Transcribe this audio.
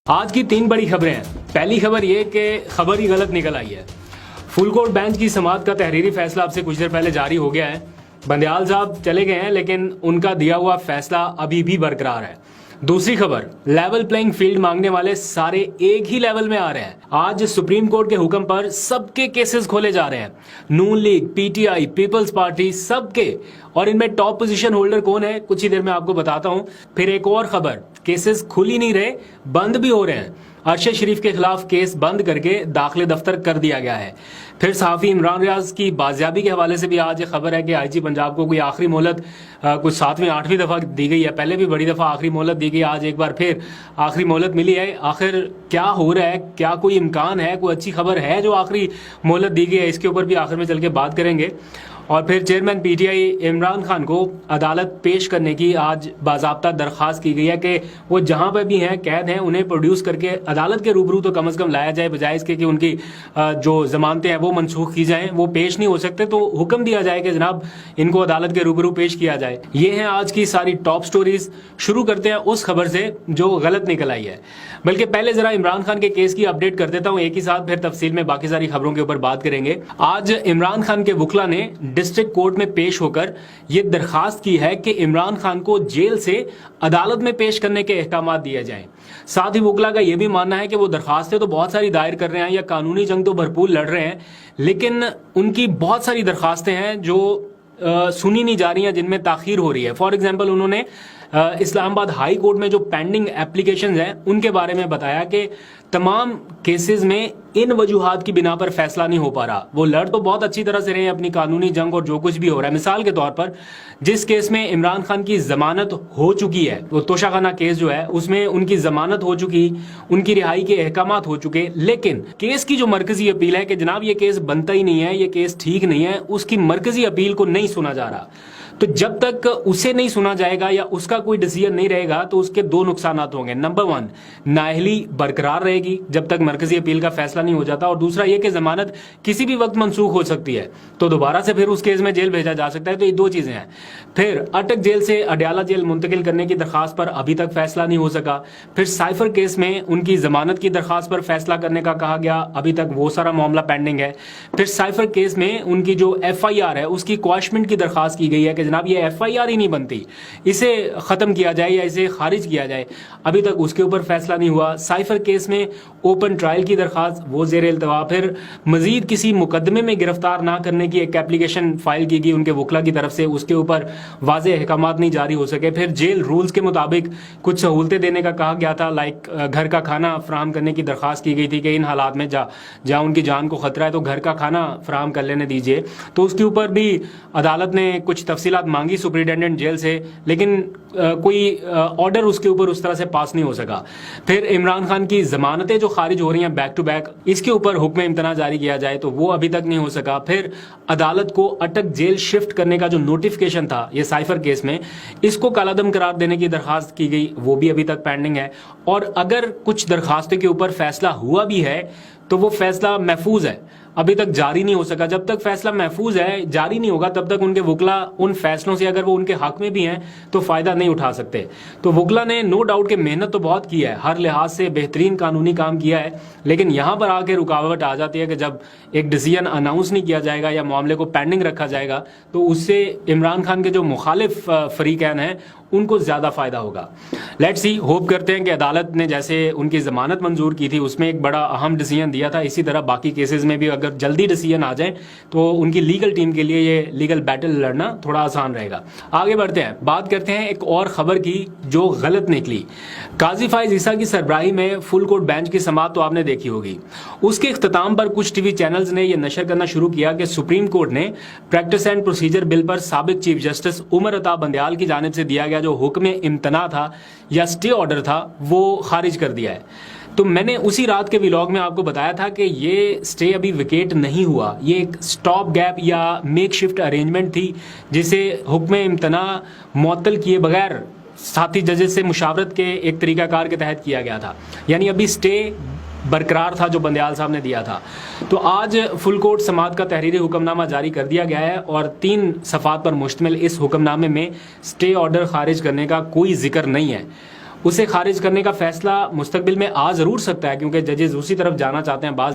آج کی تین بڑی خبریں ہیں۔ پہلی خبر یہ کہ خبر ہی غلط نکل آئی ہے۔ فل کورٹ بینچ کی سماعت کا تحریری فیصلہ اب سے کچھ دیر پہلے جاری ہو گیا ہے۔ بندیال صاحب چلے گئے ہیں لیکن ان کا دیا ہوا فیصلہ ابھی بھی برقرار ہے۔ دوسری خبر، لیول پلینگ فیلڈ مانگنے والے سارے ایک ہی لیول میں آ رہے ہیں۔ آج سپریم کورٹ کے حکم پر سب کے کیسز کھولے جا رہے ہیں، Noon league, P T I, peoples party, سب کے، اور ان میں ٹاپ پوزیشن ہولڈر کون ہے کچھ ہی دیر میں آپ کو بتاتا ہوں۔ پھر ایک اور خبر، کیسز کھل ہی نہیں رہے، بند بھی ہو رہے ہیں۔ ارشد شریف کے خلاف کیس بند کر کے داخلے دفتر کر دیا گیا ہے۔ پھر صحافی عمران ریاض کی بازیابی کے حوالے سے بھی آج یہ خبر ہے کہ آئی جی پنجاب کو کوئی آخری مہلت کچھ 7ویں 8ویں دفعہ دی گئی ہے۔ پہلے بھی بڑی دفعہ آخری مہلت دی گئی، آج ایک بار پھر آخری مہلت ملی ہے۔ آخر کیا ہو رہا ہے، کیا کوئی امکان ہے، کوئی اچھی خبر ہے جو آخری مہلت دی گئی ہے، اس کے اوپر بھی آخر میں چل کے بات کریں گے۔ اور پھر چیئرمین پی ٹی آئی عمران خان کو عدالت پیش کرنے کی آج باضابطہ درخواست کی گئی ہے کہ وہ جہاں پہ بھی ہیں قید ہیں انہیں پروڈیوس کر کے عدالت کے روبرو تو کم از کم لایا جائے، بجائے اس کے کہ ان کی جو ضمانتیں ہیں وہ منسوخ کی جائیں۔ وہ پیش نہیں ہو سکتے تو حکم دیا جائے کہ جناب ان کو عدالت کے روبرو پیش کیا جائے۔ یہ ہیں آج کی ساری ٹاپ سٹوریز۔ شروع کرتے ہیں اس خبر سے جو غلط نکل آئی ہے، بلکہ پہلے ذرا عمران خان کے کیس کی اپڈیٹ کر دیتا ہوں ایک ہی ساتھ، پھر تفصیل میں باقی ساری خبروں کے اوپر بات کریں گے۔ آج عمران خان کے وکلا نے ڈسٹرکٹ کورٹ میں پیش ہو کر یہ درخواست کی ہے کہ عمران خان کو جیل سے عدالت میں پیش کرنے کے احکامات دیے جائیں۔ ساتھ ہی وکلا کا یہ بھی ماننا ہے کہ وہ درخواستیں تو بہت ساری دائر کر رہے ہیں یا قانونی جنگ تو بھرپور لڑ رہے ہیں، لیکن ان کی بہت ساری درخواستیں ہیں جو سنی نہیں جا رہی ہیں، جن میں تاخیر ہو رہی ہے۔ فار ایگزامپل انہوں نے اسلام آباد ہائی کورٹ میں جو پینڈنگ اپلیکیشنز ہیں ان کے بارے میں بتایا کہ تمام کیسز میں ان وجوہات کی بنا پر فیصلہ نہیں ہو پا رہا۔ وہ لڑ تو بہت اچھی طرح سے رہے ہیں اپنی قانونی جنگ اور جو کچھ بھی ہو رہا ہے۔ مثال کے طور پر جس کیس میں عمران خان کی ضمانت ہو چکی ہے، وہ توشہ خانہ کیس جو ہے اس میں ان کی ضمانت ہو چکی، ان کی رہائی کے احکامات ہو چکے، لیکن کیس کی جو مرکزی اپیل ہے کہ جناب یہ کیس بنتا ہی نہیں ہے، یہ کیس ٹھیک نہیں ہے، اس کی مرکزی اپیل کو نہیں سنا جا رہا۔ تو جب تک اسے نہیں سنا جائے گا یا اس کا کوئی ڈیسیژن نہیں رہے گا تو اس کے دو نقصانات ہوں گے۔ نمبر 1، نااہلی برقرار رہے گی جب تک مرکزی اپیل کا فیصلہ نہیں ہو جاتا، اور دوسرا یہ کہ ضمانت کسی بھی وقت منسوخ ہو سکتی ہے تو دوبارہ سے پھر اس کیس میں جیل بھیجا جا سکتا ہے۔ تو یہ دو چیزیں ہیں۔ پھر اٹک جیل سے اڈیالہ جیل منتقل کرنے کی درخواست پر ابھی تک فیصلہ نہیں ہو سکا۔ پھر سائفر کیس میں ان کی ضمانت کی درخواست پر فیصلہ کرنے کا کہا گیا، ابھی تک وہ سارا معاملہ پینڈنگ ہے۔ پھر سائفر کیس میں ان کی جو ایف آئی آر ہے اس کی کواشمنٹ کی درخواست کی گئی ہے کہ جناب یہ ایف آئی آر ہی نہیں بنتی، اسے ختم کیا جائے یا اسے خارج کیا جائے، ابھی تک اس کے اوپر فیصلہ نہیں ہوا۔ سائفر کیس میں اوپن ٹرائل کی درخواست وہ زیر التوا۔ پھر مزید کسی مقدمے میں گرفتار نہ کرنے کی ایک اپلیکیشن فائل کی گئی ان کے وکلا کی طرف سے، اس کے اوپر واضح احکامات نہیں جاری ہو سکے۔ پھر جیل رولز کے مطابق کچھ سہولتیں دینے کا کہا گیا تھا، لائک گھر کا کھانا فراہم کرنے کی درخواست کی گئی تھی کہ ان حالات میں جہاں ان کی جان کو خطرہ ہے تو گھر کا کھانا فراہم کر لینے دیجیے۔ تو اس کے اوپر بھی عدالت نے کچھ تفصیلات مانگی سپرنٹینڈنٹ جیل سے، لیکن کوئی آرڈر اس کے اوپر اس طرح سے پاس نہیں ہو سکا۔ پھر عمران خان کی ضمانتیں جو خارج ہو رہی ہیں بیک ٹو بیک، اس کے اوپر حکم امتناع جاری کیا جائے تو وہ ابھی تک نہیں ہو سکا۔ پھر عدالت کو اٹک جیل شفٹ کرنے کا جو نوٹیفکیشن تھا یہ سائفر کیس میں، اس کو کالعدم قرار دینے کی درخواست کی گئی، وہ بھی ابھی تک پینڈنگ ہے۔ اور اگر کچھ درخواستوں کے اوپر فیصلہ ہوا بھی ہے تو وہ فیصلہ محفوظ ہے، ابھی تک جاری نہیں ہو سکا۔ جب تک فیصلہ محفوظ ہے، جاری نہیں ہوگا، تب تک ان کے وکلا ان فیصلوں سے اگر وہ ان کے حق میں بھی ہیں تو فائدہ نہیں اٹھا سکتے۔ تو وکلا نے نو ڈاؤٹ کہ محنت تو بہت کی ہے، ہر لحاظ سے بہترین قانونی کام کیا ہے، لیکن یہاں پر آ کے رکاوٹ آ جاتی ہے کہ جب ایک ڈیسیژن اناؤنس نہیں کیا جائے گا یا معاملے کو پینڈنگ رکھا جائے گا تو اس سے عمران خان کے جو مخالف فریقین ہیں ان کو زیادہ فائدہ ہوگا۔ لیٹس سی، ہوپ کرتے ہیں کہ عدالت نے جیسے ان کی ضمانت منظور کی تھی اس میں ایک بڑا اہم ڈیسیژن دیا تھا، اسی طرح باقی کیسز میں بھی اگر جلدی ڈیسیژن آ جائیں تو ان کی لیگل ٹیم کے لیے یہ لیگل بیٹل لڑنا تھوڑا آسان رہے گا۔ آگے بڑھتے ہیں، بات کرتے ہیں ایک اور خبر کی جو غلط نکلی۔ قاضی فائز عیسیٰ کی سربراہی میں فل کورٹ بینچ کی سماعت تو آپ نے دیکھی ہوگی۔ اس کے اختتام پر کچھ ٹی وی چینلز نے یہ نشر کرنا شروع کیا کہ سپریم کورٹ نے پریکٹس اینڈ پروسیجر بل پر سابق چیف جسٹس عمر عطا بندیال کی جانب سے دیا گیا جو حکم امتناع تھا یا اسٹے آرڈر تھا وہ خارج کر دیا ہے۔ تو میں نے اسی رات کے ولاگ میں آپ کو بتایا تھا کہ یہ اسٹے ابھی ویکیٹ نہیں ہوا، یہ ایک سٹاپ گیپ یا میک شفٹ ارینجمنٹ تھی جسے حکم امتناع معطل کیے بغیر ساتھی ججز سے مشاورت کے ایک طریقہ کار کے تحت کیا گیا تھا، یعنی ابھی اسٹے برقرار تھا جو بندیال صاحب نے دیا تھا۔ تو آج فل کورٹ سماعت کا تحریری حکم نامہ جاری کر دیا گیا ہے اور 3 صفحات پر مشتمل اس حکم نامے میں اسٹے آرڈر خارج کرنے کا کوئی ذکر نہیں ہے۔ اسے خارج کرنے کا فیصلہ مستقبل میں آ ضرور سکتا ہے، کیونکہ ججز اسی طرف جانا چاہتے ہیں. بعض